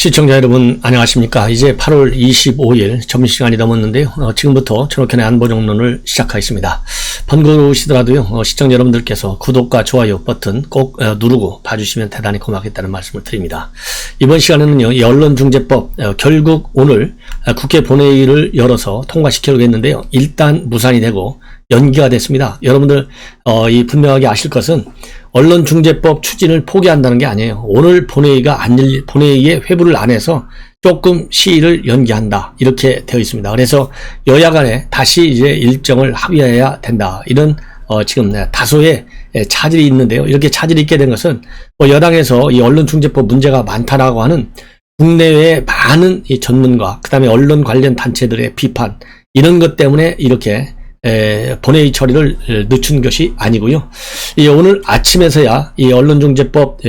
시청자 여러분 안녕하십니까. 이제 8월 25일 점심시간이 넘었는데요. 지금부터 전옥현의 안보정론을 시작하겠습니다. 번거로우시더라도요, 시청자 여러분들께서 구독과 좋아요 버튼 꼭 누르고 봐주시면 대단히 고맙겠다는 말씀을 드립니다. 이번 시간에는요, 이 언론중재법 결국 오늘 국회 본회의를 열어서 통과시키려고 했는데요. 일단 무산이 되고 연기가 됐습니다. 여러분들 분명하게 아실 것은 언론중재법 추진을 포기한다는 게 아니에요. 오늘 본회의에 회부를 안 해서 조금 시일을 연기한다, 이렇게 되어 있습니다. 그래서 여야 간에 다시 이제 일정을 합의해야 된다, 이런 지금 다소의 차질이 있는데요. 이렇게 차질이 있게 된 것은 여당에서 이 언론중재법 문제가 많다라고 하는 국내외의 많은 이 전문가, 그 다음에 언론 관련 단체들의 비판, 이런 것 때문에 이렇게 본회의 처리를 늦춘 것이 아니고요. 오늘 아침에서야 이 언론중재법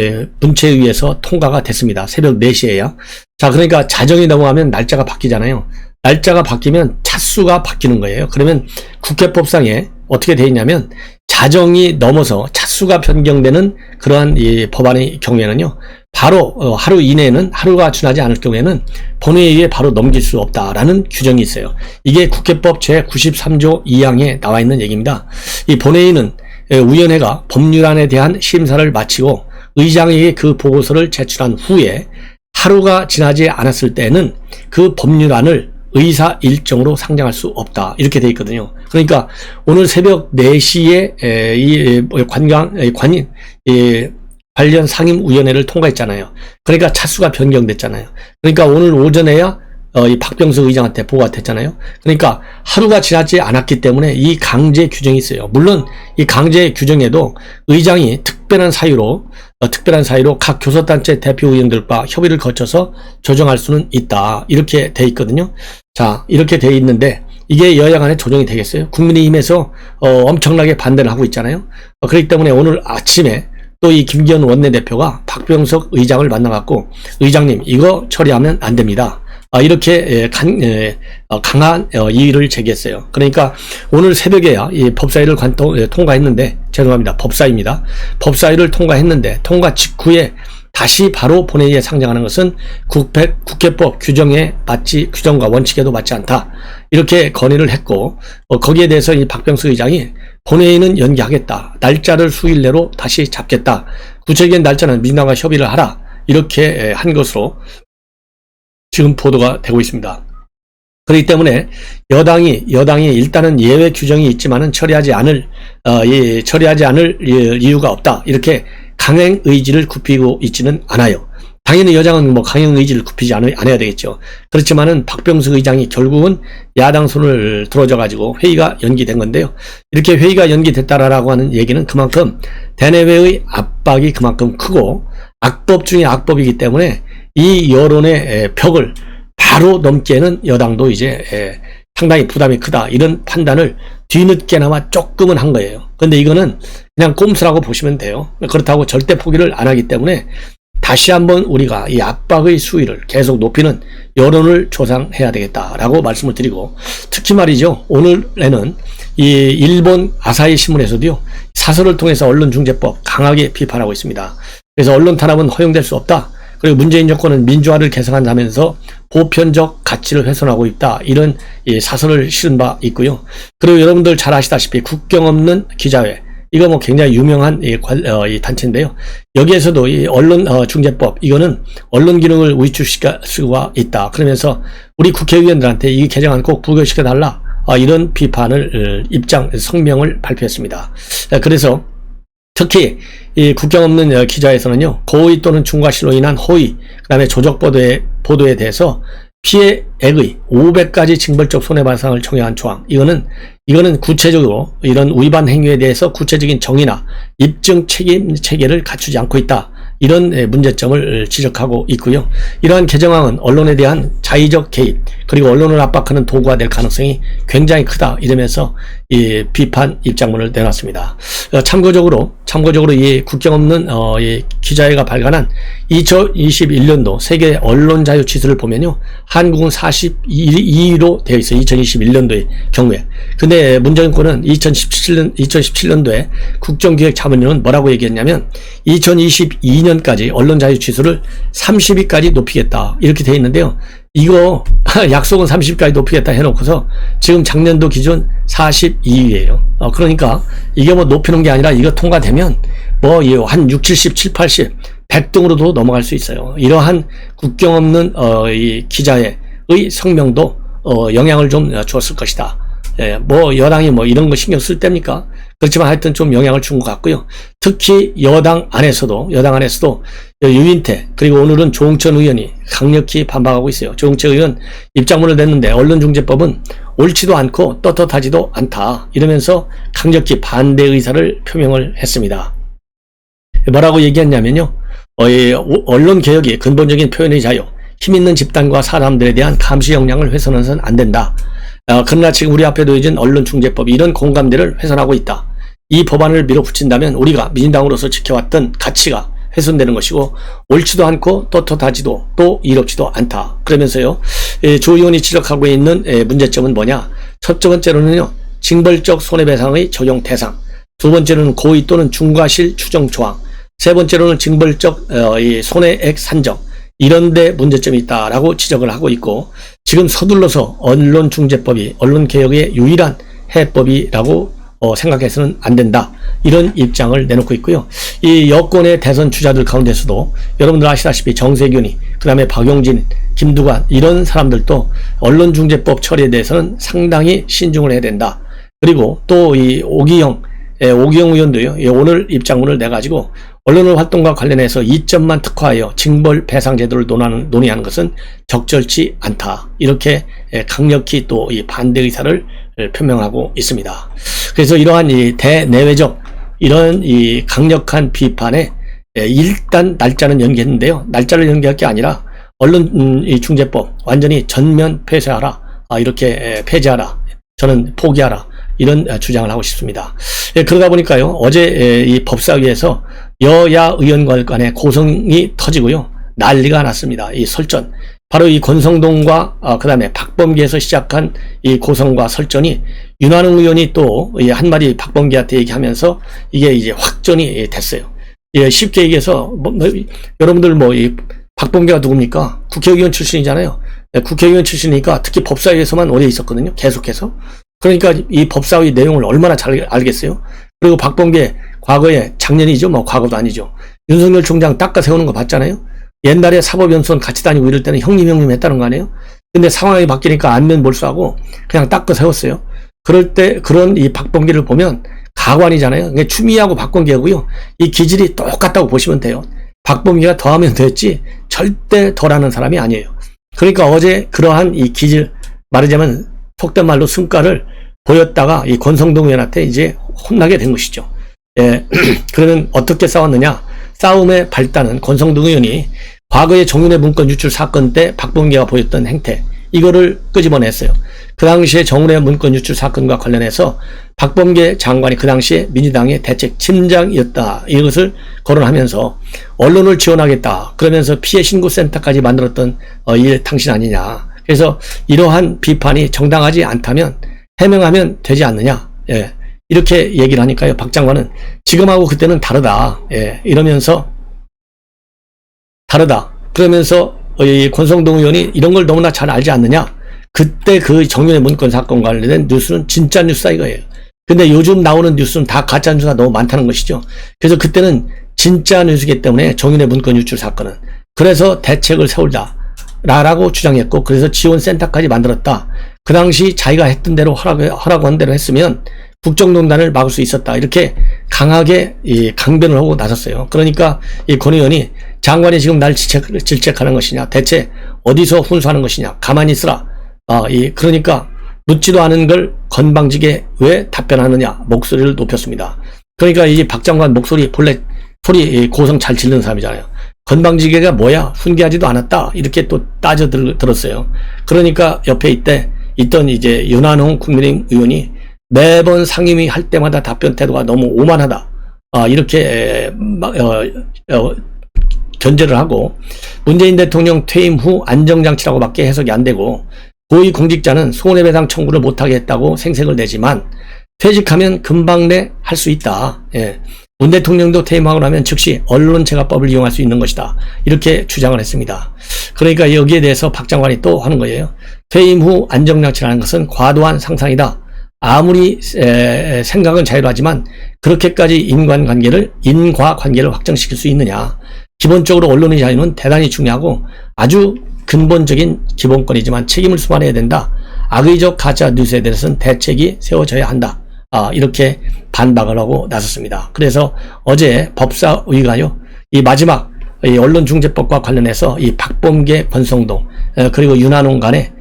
문체위에서 통과가 됐습니다. 새벽 4시에야. 자, 그러니까 자정이 넘어가면 날짜가 바뀌잖아요. 날짜가 바뀌면 차수가 바뀌는 거예요. 그러면 국회법상에 어떻게 되어 있냐면, 자정이 넘어서 차수가 변경되는 그러한 이 법안의 경우에는요, 바로 하루 이내에는, 하루가 지나지 않을 경우에는 본회의에 바로 넘길 수 없다라는 규정이 있어요. 이게 국회법 제93조 2항에 나와 있는 얘기입니다. 이 본회의는 위원회가 법률안에 대한 심사를 마치고 의장에게 그 보고서를 제출한 후에 하루가 지나지 않았을 때는 그 법률안을 의사 일정으로 상정할 수 없다, 이렇게 돼 있거든요. 그러니까 오늘 새벽 4시에 관련 상임위원회를 통과했잖아요. 그러니까 차수가 변경됐잖아요. 그러니까 오늘 오전에야 이 박병석 의장한테 보고가 됐잖아요. 그러니까 하루가 지나지 않았기 때문에 이 강제 규정이 있어요. 물론 이 강제 규정에도 의장이 특별한 사유로 각 교섭단체 대표 의원들과 협의를 거쳐서 조정할 수는 있다, 이렇게 돼 있거든요. 자, 이렇게 돼 있는데 이게 여야 간에 조정이 되겠어요? 국민의힘에서 엄청나게 반대를 하고 있잖아요. 그렇기 때문에 오늘 아침에 또 이 김기현 원내대표가 박병석 의장을 만나갖고, 의장님, 이거 처리하면 안 됩니다, 이렇게 강한 이의를 제기했어요. 그러니까 오늘 새벽에야 이 법사위를 통과했는데, 죄송합니다, 법사위입니다. 법사위를 통과했는데, 통과 직후에 다시 바로 본회의에 상정하는 것은 국회법 규정과 원칙에도 맞지 않다, 이렇게 건의를 했고, 거기에 대해서 이 박병석 의장이 본회의는 연기하겠다, 날짜를 수일 내로 다시 잡겠다, 구체적인 날짜는 민주당과 협의를 하라, 이렇게 한 것으로 지금 보도가 되고 있습니다. 그렇기 때문에 여당이 일단은 예외 규정이 있지만은 처리하지 않을 이유가 없다, 이렇게 강행 의지를 굽히고 있지는 않아요. 당연히 여당은 강행 의지를 굽히지 않아야 되겠죠. 그렇지만은 박병석 의장이 결국은 야당 손을 들어줘 가지고 회의가 연기된 건데요. 이렇게 회의가 연기됐다라고 하는 얘기는 그만큼 대내외의 압박이 그만큼 크고, 악법 중에 악법이기 때문에 이 여론의 벽을 바로 넘기에는 여당도 이제 상당히 부담이 크다, 이런 판단을 뒤늦게나마 조금은 한 거예요. 근데 이거는 그냥 꼼수라고 보시면 돼요. 그렇다고 절대 포기를 안 하기 때문에 다시 한번 우리가 이 압박의 수위를 계속 높이는 여론을 조성해야 되겠다라고 말씀을 드리고, 특히 말이죠, 오늘에는 이 일본 아사히 신문에서도요, 사설을 통해서 언론중재법 강하게 비판하고 있습니다. 그래서 언론 탄압은 허용될 수 없다, 그리고 문재인 정권은 민주화를 개선한다면서 보편적 가치를 훼손하고 있다, 이런 사설을 실은 바 있고요. 그리고 여러분들 잘 아시다시피 국경 없는 기자회, 이거 굉장히 유명한 이 단체인데요. 여기에서도 이 언론중재법, 이거는 언론 기능을 위축시킬 수가 있다, 그러면서 우리 국회의원들한테 이 개정안 꼭 부결시켜달라, 이런 비판을 성명을 발표했습니다. 그래서 특히 이 국경 없는 기자에서는요, 고의 또는 중과실로 인한 허위, 그 다음에 조작 보도에 대해서 피해액의 500가지 징벌적 손해배상을 청구한 조항, 이거는 구체적으로 이런 위반 행위에 대해서 구체적인 정의나 입증 책임 체계를 갖추지 않고 있다, 이런 문제점을 지적하고 있고요. 이러한 개정안은 언론에 대한 자의적 개입, 그리고 언론을 압박하는 도구가 될 가능성이 굉장히 크다, 이러면서 이 비판 입장문을 내놨습니다. 참고적으로 이 국경 없는 이 기자회가 발간한 2021년도 세계 언론 자유 지수를 보면요, 한국은 42위로 되어 있어요. 2021년도의 경우에. 근데 문정권은 2017년도에 국정기획자문위원회는 뭐라고 얘기했냐면 2022년까지 언론 자유 지수를 30위까지 높이겠다 이렇게 되어 있는데요. 이거 약속은 30까지 높이겠다 해놓고서 지금 작년도 기준 42위예요. 그러니까 이게 뭐 높이는 게 아니라 이거 통과되면 뭐 한 6, 70, 7, 80, 100등으로도 넘어갈 수 있어요. 이러한 국경 없는 이 기자의 성명도 영향을 좀 줬을 것이다. 예, 뭐 여당이 뭐 이런 거 신경 쓸 때입니까? 그렇지만 하여튼 좀 영향을 준 것 같고요. 특히 여당 안에서도 유인태 그리고 오늘은 조응천 의원이 강력히 반박하고 있어요. 조응천 의원 입장문을 냈는데 언론중재법은 옳지도 않고 떳떳하지도 않다 이러면서 강력히 반대 의사를 표명을 했습니다. 뭐라고 얘기했냐면요, 언론개혁이 근본적인 표현의 자유, 힘있는 집단과 사람들에 대한 감시 역량을 훼손해서는 안 된다. 그러나 지금 우리 앞에 놓여진 언론중재법이 이런 공감대를 훼손하고 있다. 이 법안을 밀어붙인다면 우리가 민주당으로서 지켜왔던 가치가 훼손되는 것이고 옳지도 않고 떳떳하지도 또 이롭지도 않다. 그러면서요, 조 의원이 지적하고 있는 문제점은 뭐냐? 첫 번째로는요, 징벌적 손해배상의 적용 대상, 두 번째로는 고의 또는 중과실 추정 조항, 세 번째로는 징벌적 손해액 산정, 이런데 문제점이 있다라고 지적을 하고 있고, 지금 서둘러서 언론중재법이 언론개혁의 유일한 해법이라고 생각해서는 안 된다, 이런 입장을 내놓고 있고요. 이 여권의 대선 주자들 가운데서도 여러분들 아시다시피 정세균이, 그 다음에 박용진, 김두관 이런 사람들도 언론중재법 처리에 대해서는 상당히 신중을 해야 된다. 그리고 또 이 오기영 의원도요, 오늘 입장문을 내가지고 언론 활동과 관련해서 이점만 특화하여 징벌 배상 제도를 논의하는 것은 적절치 않다. 이렇게 강력히 또 이 반대 의사를 표명하고 있습니다. 그래서 이러한 이 대내외적 이런 이 강력한 비판에 일단 날짜는 연기했는데요. 날짜를 연기할 게 아니라 언론 중재법 완전히 전면 폐쇄하라. 이렇게 폐지하라. 저는 포기하라. 이런 주장을 하고 싶습니다. 그러다 보니까요, 어제 이 법사위에서 여야 의원들 간의 고성이 터지고요, 난리가 났습니다. 이 설전, 바로 이 권성동과 그 다음에 박범계에서 시작한 이 고성과 설전이 윤한홍 의원이 또 한마디 박범계한테 얘기하면서 이게 이제 확전이 됐어요. 쉽게 얘기해서 여러분들 이 박범계가 누굽니까? 국회의원 출신이잖아요. 국회의원 출신이니까 특히 법사위에서만 오래 있었거든요. 계속해서. 그러니까 이 법사위 내용을 얼마나 잘 알겠어요? 그리고 박범계 과거에 작년이죠, 뭐 과거도 아니죠, 윤석열 총장 닦아 세우는 거 봤잖아요. 옛날에 사법연수원 같이 다니고 이럴 때는 형님 했다는 거 아니에요? 근데 상황이 바뀌니까 안면 몰수하고 그냥 닦아 세웠어요. 그럴 때 그런 이 박범계를 보면 가관이잖아요. 그러니까 추미애하고 박범계하고요, 이 기질이 똑같다고 보시면 돼요. 박범계가 더하면 됐지 절대 덜하는 사람이 아니에요. 그러니까 어제 그러한 이 기질, 말하자면 속된 말로 승가를 보였다가 이 권성동 의원한테 이제 혼나게 된 것이죠. 그러면 어떻게 싸웠느냐? 싸움의 발단은 권성동 의원이 과거의 정윤회 문건 유출 사건 때 박범계가 보였던 행태, 이거를 끄집어냈어요. 그 당시에 정윤회 문건 유출 사건과 관련해서 박범계 장관이 그 당시에 민주당의 대책 팀장이었다, 이것을 거론하면서 언론을 지원하겠다 그러면서 피해 신고센터까지 만들었던 일 당신 아니냐. 그래서 이러한 비판이 정당하지 않다면 해명하면 되지 않느냐. 이렇게 얘기를 하니까요, 박 장관은 지금하고 그때는 다르다. 이러면서 다르다. 그러면서 이 권성동 의원이 이런 걸 너무나 잘 알지 않느냐. 그때 그 정윤회 문건 사건 관련된 뉴스는 진짜 뉴스다 이거예요. 근데 요즘 나오는 뉴스는 다 가짜 뉴스가 너무 많다는 것이죠. 그래서 그때는 진짜 뉴스이기 때문에 정윤회 문건 유출 사건은, 그래서 대책을 세울다 라고 주장했고, 그래서 지원센터까지 만들었다. 그 당시 자기가 했던 대로 하라고 한 대로 했으면 국정농단을 막을 수 있었다. 이렇게 강하게 강변을 하고 나섰어요. 그러니까 이 권 의원이 장관이 지금 날 질책하는 것이냐, 대체 어디서 훈수하는 것이냐, 가만히 있으라. 그러니까 묻지도 않은 걸 건방지게 왜 답변하느냐, 목소리를 높였습니다. 그러니까 이 박 장관 목소리, 본래 소리 고성 잘 지르는 사람이잖아요. 건방지게가 뭐야? 훈계하지도 않았다. 이렇게 또 따져 들었어요. 그러니까 옆에 있던 이제 윤한홍 국민의힘 의원이 매번 상임위 할 때마다 답변 태도가 너무 오만하다. 이렇게 견제를 하고, 문재인 대통령 퇴임 후 안정장치라고밖에 해석이 안 되고, 고위공직자는 손해배상 청구를 못하게 했다고 생색을 내지만 퇴직하면 금방 내 할 수 있다. 문 대통령도 퇴임하고 나면 즉시 언론체가법을 이용할 수 있는 것이다. 이렇게 주장을 했습니다. 그러니까 여기에 대해서 박 장관이 또 하는 거예요. 퇴임 후 안정장치라는 것은 과도한 상상이다. 아무리 생각은 자유하지만 그렇게까지 인과관계를 확정시킬 수 있느냐. 기본적으로 언론의 자유는 대단히 중요하고 아주 근본적인 기본권이지만 책임을 수반해야 된다. 악의적 가짜 뉴스에 대해서는 대책이 세워져야 한다. 이렇게 반박을 하고 나섰습니다. 그래서 어제 법사위가요, 이 마지막 이 언론중재법과 관련해서 이 박범계, 권성동 그리고 윤한홍 간의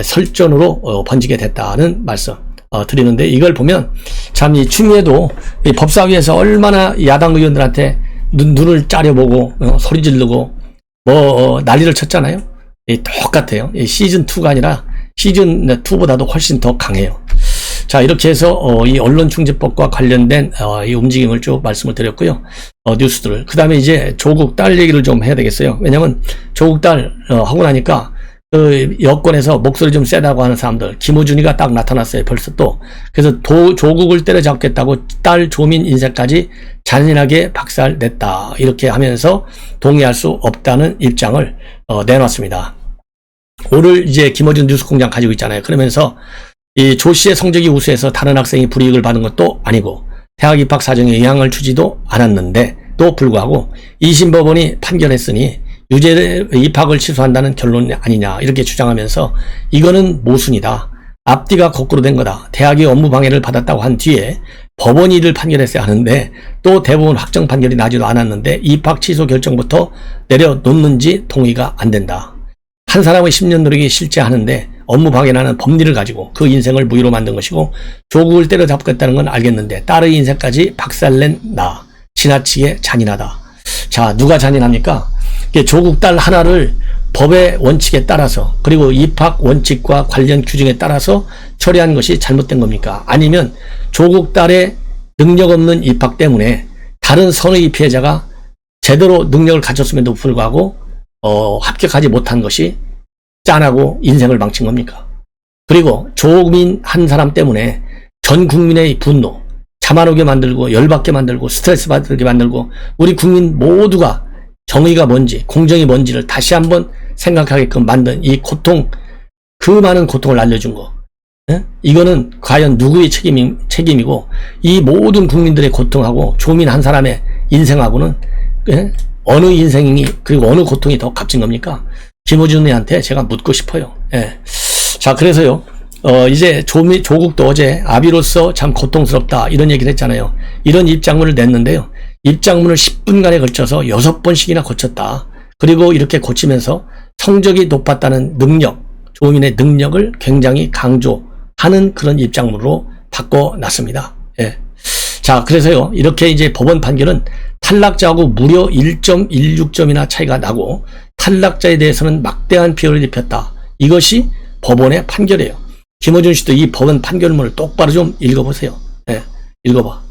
설전으로 번지게 됐다는 말씀 드리는데, 이걸 보면 참 이 추미애도 이 법사위에서 얼마나 야당 의원들한테 눈을 짜려보고 소리 지르고 난리를 쳤잖아요. 똑같아요. 시즌2가 아니라 시즌2보다도 훨씬 더 강해요. 자, 이렇게 해서 이 언론중재법과 관련된 이 움직임을 쭉 말씀을 드렸고요. 뉴스들을. 그 다음에 이제 조국 딸 얘기를 좀 해야 되겠어요. 왜냐면 조국 딸 하고 나니까 그 여권에서 목소리 좀 세다고 하는 사람들, 김우준이가 딱 나타났어요. 벌써 또. 그래서 조국을 때려잡겠다고 딸 조민 인생까지 잔인하게 박살냈다. 이렇게 하면서 동의할 수 없다는 입장을 내놨습니다. 오늘 이제 김어준 뉴스공장 가지고 있잖아요. 그러면서 이 조 씨의 성적이 우수해서 다른 학생이 불이익을 받은 것도 아니고 대학 입학 사정에 영향을 주지도 않았는데 또 불구하고 2심 법원이 판결했으니 유죄 입학을 취소한다는 결론이 아니냐 이렇게 주장하면서 이거는 모순이다. 앞뒤가 거꾸로 된 거다. 대학이 업무 방해를 받았다고 한 뒤에 법원이 이를 판결했어야 하는데 또 대법원 확정 판결이 나지도 않았는데 입학 취소 결정부터 내려놓는지 동의가 안 된다. 한 사람의 10년 노력이 실제하는데 업무 방해라는 법리를 가지고 그 인생을 무효로 만든 것이고 조국을 때려잡겠다는 건 알겠는데 딸의 인생까지 박살낸 나. 지나치게 잔인하다. 자, 누가 잔인합니까? 조국 딸 하나를 법의 원칙에 따라서 그리고 입학 원칙과 관련 규정에 따라서 처리한 것이 잘못된 겁니까? 아니면 조국 딸의 능력 없는 입학 때문에 다른 선의 피해자가 제대로 능력을 갖췄음에도 불구하고 합격하지 못한 것이 짠하고 인생을 망친 겁니까? 그리고 조민 한 사람 때문에 전 국민의 분노, 잠 안 오게 만들고 열받게 만들고 스트레스 받게 만들고 우리 국민 모두가 정의가 뭔지 공정이 뭔지를 다시 한번 생각하게끔 만든 이 고통, 그 많은 고통을 알려준 거, 이거는 과연 누구의 책임이고 이 모든 국민들의 고통하고 조민 한 사람의 인생하고는 어느 인생이 그리고 어느 고통이 더 값진 겁니까? 김어준이한테 제가 묻고 싶어요. 자, 그래서요, 이제 조국도 어제 아비로서 참 고통스럽다 이런 얘기를 했잖아요. 이런 입장문을 냈는데요. 입장문을 10분간에 걸쳐서 6번씩이나 고쳤다. 그리고 이렇게 고치면서 성적이 높았다는 능력, 조민의 능력을 굉장히 강조하는 그런 입장문으로 바꿔놨습니다. 자, 그래서요, 이렇게 이제 법원 판결은 탈락자하고 무려 1.16점이나 차이가 나고 탈락자에 대해서는 막대한 피해를 입혔다. 이것이 법원의 판결이에요. 김어준 씨도 이 법원 판결문을 똑바로 좀 읽어보세요. 읽어봐.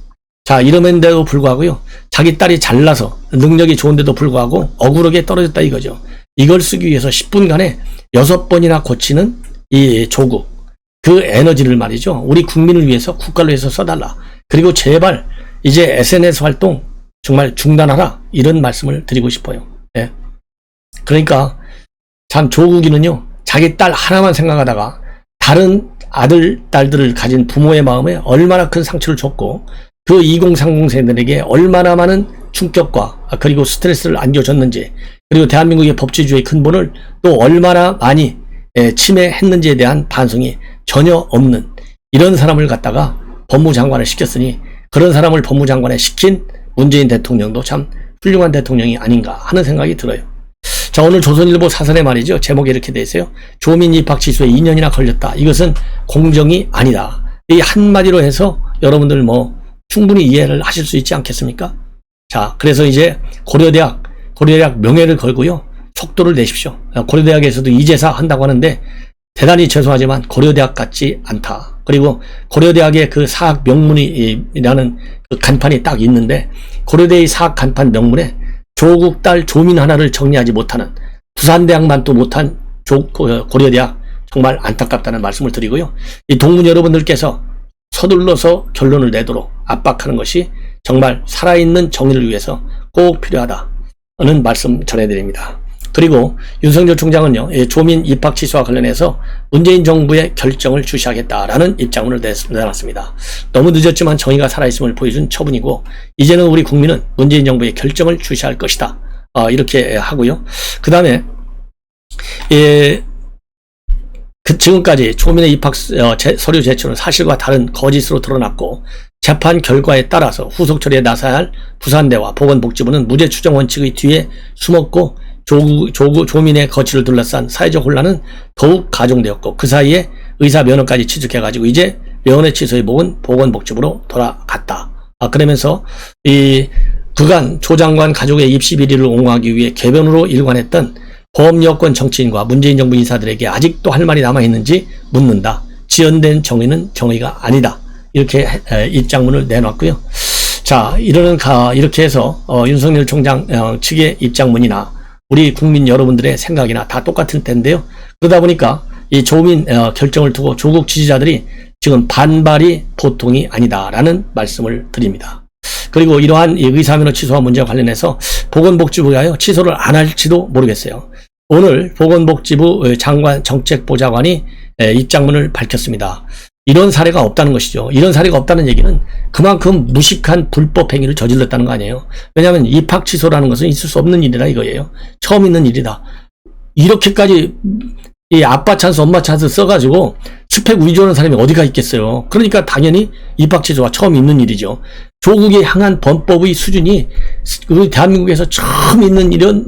자, 이러면데도 불구하고요, 자기 딸이 잘나서 능력이 좋은데도 불구하고 억울하게 떨어졌다 이거죠. 이걸 쓰기 위해서 10분간에 6번이나 고치는 이 조국, 그 에너지를 말이죠, 우리 국민을 위해서 국가를 위해서 써달라. 그리고 제발 이제 SNS 활동 정말 중단하라, 이런 말씀을 드리고 싶어요. 그러니까 참 조국이는요, 자기 딸 하나만 생각하다가 다른 아들, 딸들을 가진 부모의 마음에 얼마나 큰 상처를 줬고 그 2030 세대에게 얼마나 많은 충격과 그리고 스트레스를 안겨줬는지, 그리고 대한민국의 법치주의의 근본을 또 얼마나 많이 침해했는지에 대한 반성이 전혀 없는 이런 사람을 갖다가 법무장관을 시켰으니 그런 사람을 법무장관에 시킨 문재인 대통령도 참 훌륭한 대통령이 아닌가 하는 생각이 들어요. 자, 오늘 조선일보 사설에 말이죠, 제목이 이렇게 돼 있어요. 조민 입학 취소에 2년이나 걸렸다. 이것은 공정이 아니다. 이 한마디로 해서 여러분들 충분히 이해를 하실 수 있지 않겠습니까? 자, 그래서 이제 고려대학 명예를 걸고요, 속도를 내십시오. 고려대학에서도 이제사 한다고 하는데 대단히 죄송하지만 고려대학 같지 않다. 그리고 고려대학의 그 사학 명문이라는 그 간판이 딱 있는데, 고려대의 사학 간판 명문에 조국 딸 조민 하나를 정리하지 못하는, 부산대학만 또 못한 고려대학, 정말 안타깝다는 말씀을 드리고요. 이 동문 여러분들께서 서둘러서 결론을 내도록 압박하는 것이 정말 살아있는 정의를 위해서 꼭 필요하다는 말씀 전해드립니다. 그리고 윤석열 총장은요, 조민 입학 취소와 관련해서 문재인 정부의 결정을 주시하겠다라는 입장문을 내놨습니다. 너무 늦었지만 정의가 살아있음을 보여준 처분이고, 이제는 우리 국민은 문재인 정부의 결정을 주시할 것이다. 이렇게 하고요. 그 다음에 지금까지 조민의 입학 서류 제출은 사실과 다른 거짓으로 드러났고, 재판 결과에 따라서 후속 처리에 나서야 할 부산대와 보건복지부는 무죄 추정 원칙의 뒤에 숨었고, 조민의 거취를 둘러싼 사회적 혼란은 더욱 가중되었고, 그 사이에 의사 면허까지 취득해가지고 이제 면허 취소의 목은 보건복지부로 돌아갔다. 그러면서 그간 조 장관 가족의 입시 비리를 옹호하기 위해 개변으로 일관했던 보험여권 정치인과 문재인 정부 인사들에게 아직도 할 말이 남아있는지 묻는다. 지연된 정의는 정의가 아니다. 이렇게 입장문을 내놨고요. 자, 이렇게 해서 윤석열 총장 측의 입장문이나 우리 국민 여러분들의 생각이나 다 똑같을 텐데요. 그러다 보니까 이 조민 결정을 두고 조국 지지자들이 지금 반발이 보통이 아니다라는 말씀을 드립니다. 그리고 이러한 의사면허 취소와 문제와 관련해서 보건복지부가요, 취소를 안 할지도 모르겠어요. 오늘 보건복지부 장관 정책보좌관이 입장문을 밝혔습니다. 이런 사례가 없다는 것이죠. 이런 사례가 없다는 얘기는 그만큼 무식한 불법 행위를 저질렀다는 거 아니에요. 왜냐하면 입학 취소라는 것은 있을 수 없는 일이다 이거예요. 처음 있는 일이다. 이렇게까지 이 아빠 찬스 엄마 찬스 써가지고 스펙 위조하는 사람이 어디가 있겠어요. 그러니까 당연히 입학 취소가 처음 있는 일이죠. 조국에 향한 범법의 수준이 우리 대한민국에서 처음 있는 이런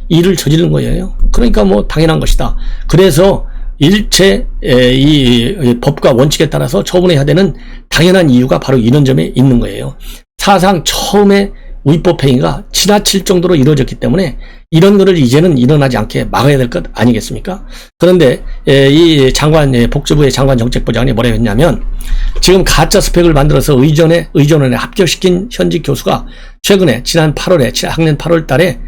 일을 저지른 거예요. 그러니까 뭐 당연한 것이다. 그래서 일체 이 법과 원칙에 따라서 처분해야 되는 당연한 이유가 바로 이런 점에 있는 거예요. 사상 처음에 위법 행위가 지나칠 정도로 이루어졌기 때문에 이런 거를 이제는 일어나지 않게 막아야 될 것 아니겠습니까? 그런데 이 복지부의 장관 정책부장이 뭐라 했냐면, 지금 가짜 스펙을 만들어서 의전원에 합격시킨 현직 교수가 최근에 지난 8월에 학년 8월 달에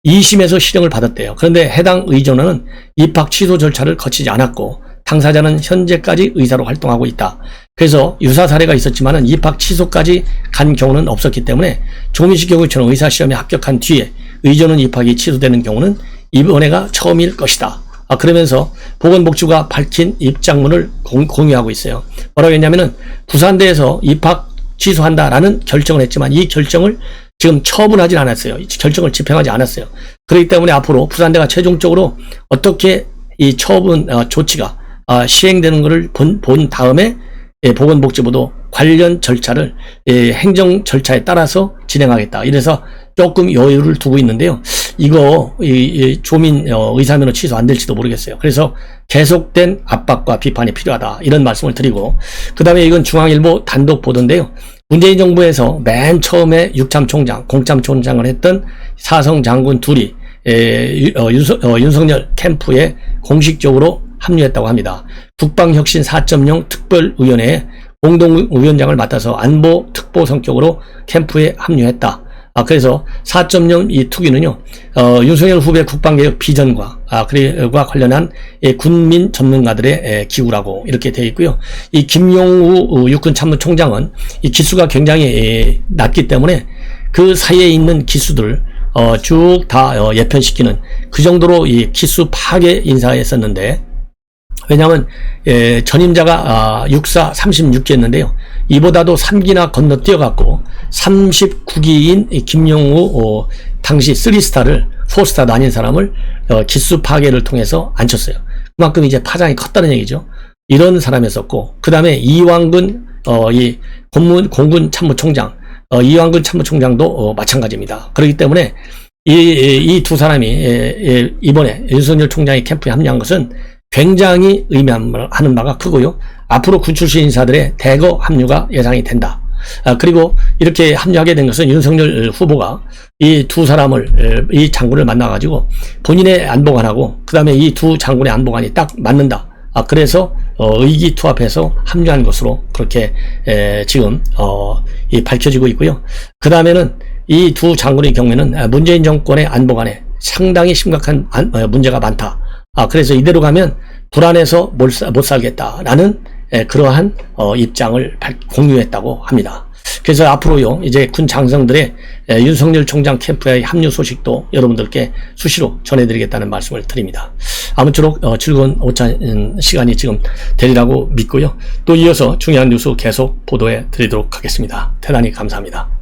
2심에서 실형을 받았대요. 그런데 해당 의전원은 입학 취소 절차를 거치지 않았고 당사자는 현재까지 의사로 활동하고 있다. 그래서 유사 사례가 있었지만 입학 취소까지 간 경우는 없었기 때문에 조민식 경우처럼 의사시험에 합격한 뒤에 의전원 입학이 취소되는 경우는 이번에가 처음일 것이다. 그러면서 보건복지부가 밝힌 입장문을 공유하고 있어요. 뭐라고 했냐면은 부산대에서 입학 취소한다라는 결정을 했지만 이 결정을 지금 처분하진 않았어요. 결정을 집행하지 않았어요. 그렇기 때문에 앞으로 부산대가 최종적으로 어떻게 이 처분 조치가 시행되는 것을 본 다음에 보건복지부도 관련 절차를 행정 절차에 따라서 진행하겠다. 이래서 조금 여유를 두고 있는데요. 이거 조민 의사면허 취소 안 될지도 모르겠어요. 그래서 계속된 압박과 비판이 필요하다. 이런 말씀을 드리고, 그 다음에 이건 중앙일보 단독 보도인데요. 문재인 정부에서 맨 처음에 육참총장, 공참총장을 했던 사성 장군 둘이 윤석열 캠프에 공식적으로 합류했다고 합니다. 국방혁신 4.0 특별위원회에 공동위원장을 맡아서 안보 특보 성격으로 캠프에 합류했다. 그래서 4.0 이 투기는요, 윤석열 후배 국방개혁 비전과 그리고 관련한 군민 전문가들의 기구라고 이렇게 되어 있고요. 이 김용우 육군 참모총장은 이 기수가 굉장히 낮기 때문에 그 사이에 있는 기수들 쭉 다 예편시키는 그 정도로 이 기수 파괴 인사했었는데, 왜냐하면 전임자가 육사 36기였는데요. 이보다도 3기나 건너뛰어갖고 39기인 김용우 당시 3스타를 4스타도 아닌 사람을 기수 파괴를 통해서 앉혔어요. 그만큼 이제 파장이 컸다는 얘기죠. 이런 사람이었었고, 그 다음에 이완근 이 공군 참모총장, 이완근 참모총장도 마찬가지입니다. 그렇기 때문에 이 두 사람이 이번에 윤석열 총장의 캠프에 합류한 것은 굉장히 의미하는 바가 크고요. 앞으로 군 출신 인사들의 대거 합류가 예상이 된다. 그리고 이렇게 합류하게 된 것은 윤석열 후보가 이 두 사람을, 이 장군을 만나가지고 본인의 안보관하고 그 다음에 이 두 장군의 안보관이 딱 맞는다. 그래서 의기투합해서 합류한 것으로 그렇게 지금 밝혀지고 있고요. 그 다음에는 이 두 장군의 경우에는 문재인 정권의 안보관에 상당히 심각한 문제가 많다. 그래서 이대로 가면 불안해서 못 살겠다라는 그러한 입장을 공유했다고 합니다. 그래서 앞으로요, 이제 군 장성들의 윤석열 총장 캠프의 합류 소식도 여러분들께 수시로 전해드리겠다는 말씀을 드립니다. 아무쪼록 즐거운 오찬 시간이 지금 되리라고 믿고요. 또 이어서 중요한 뉴스 계속 보도해 드리도록 하겠습니다. 대단히 감사합니다.